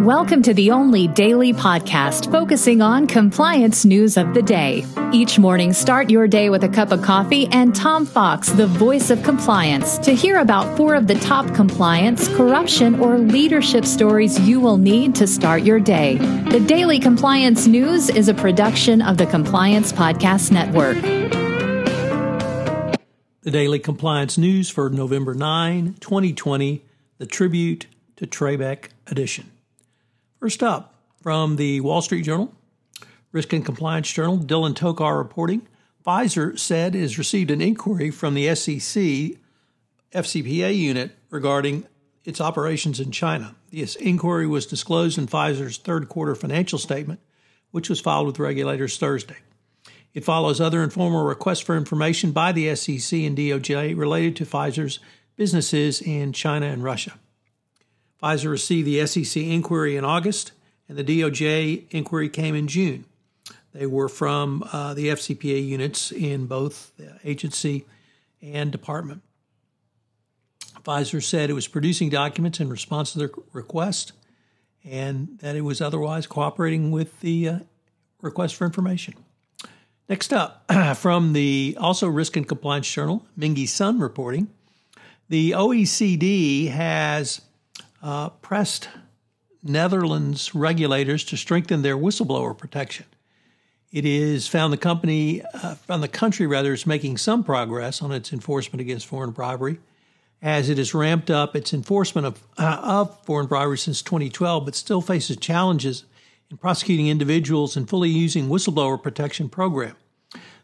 Welcome to the only daily podcast focusing on compliance news of the day. Each morning, start your day with a cup of coffee and Tom Fox, the voice of compliance, to hear about 4 of the top compliance, corruption, or leadership stories you will need to start your day. The Daily Compliance News is a production of the Compliance Podcast Network. The Daily Compliance News for November 9, 2020, the Tribute to Trebek edition. First up, from the Wall Street Journal, Risk and Compliance Journal, Dylan Tokar reporting, Pfizer said it has received an inquiry from the SEC FCPA unit regarding its operations in China. This inquiry was disclosed in Pfizer's third quarter financial statement, which was filed with regulators Thursday. It follows other informal requests for information by the SEC and DOJ related to Pfizer's businesses in China and Russia. Pfizer received the SEC inquiry in August, and the DOJ inquiry came in June. They were from the FCPA units in both the agency and department. Pfizer said it was producing documents in response to their request and that it was otherwise cooperating with the request for information. Next up, from the also Risk and Compliance Journal, Mingy Sun reporting, the OECD has pressed Netherlands regulators to strengthen their whistleblower protection. It is found the country is making some progress on its enforcement against foreign bribery, as it has ramped up its enforcement of foreign bribery since 2012, but still faces challenges in prosecuting individuals and fully using whistleblower protection program.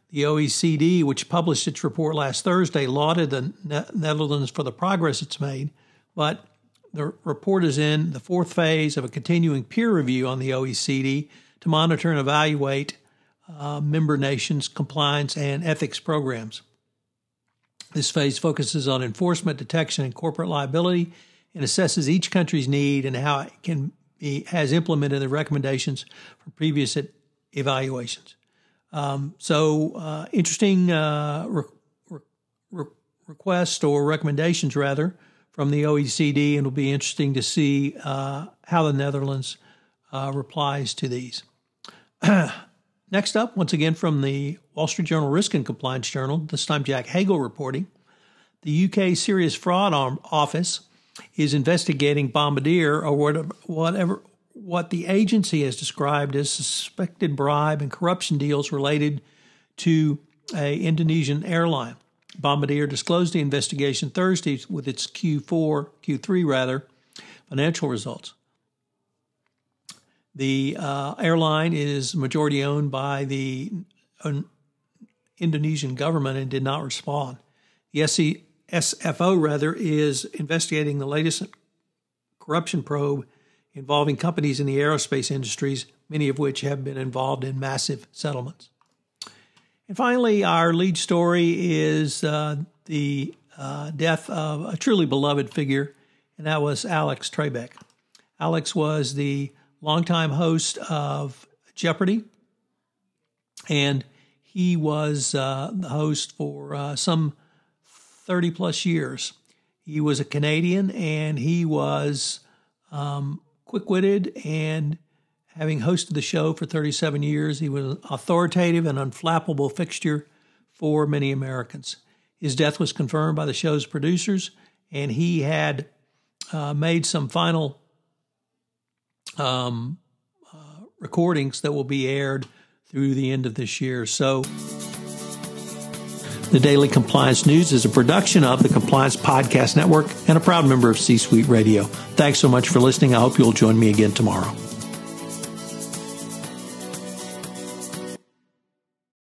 The OECD, which published its report last Thursday, lauded the Netherlands for the progress it's made, but the report is in the 4th phase of a continuing peer review on the OECD to monitor and evaluate member nations' compliance and ethics programs. This phase focuses on enforcement, detection, and corporate liability and assesses each country's need and how it has implemented the recommendations from previous evaluations. Interesting requests or recommendations, rather, from the OECD, and it'll be interesting to see how the Netherlands replies to these. Next up, once again from the Wall Street Journal Risk and Compliance Journal, this time Jack Hagel reporting, the UK Serious Fraud Office is investigating Bombadier, or what the agency has described as suspected bribe and corruption deals related to an Indonesian airline. Bombardier disclosed the investigation Thursday with its Q3 financial results. The airline is majority owned by the Indonesian government and did not respond. The SFO is investigating the latest corruption probe involving companies in the aerospace industries, many of which have been involved in massive settlements. And finally, our lead story is the death of a truly beloved figure, and that was Alex Trebek. Alex was the longtime host of Jeopardy, and he was the host for some 30-plus years. He was a Canadian, and he was quick-witted, and having hosted the show for 37 years, he was an authoritative and unflappable fixture for many Americans. His death was confirmed by the show's producers, and he had made some final recordings that will be aired through the end of this year. So the Daily Compliance News is a production of the Compliance Podcast Network and a proud member of C-Suite Radio. Thanks so much for listening. I hope you'll join me again tomorrow.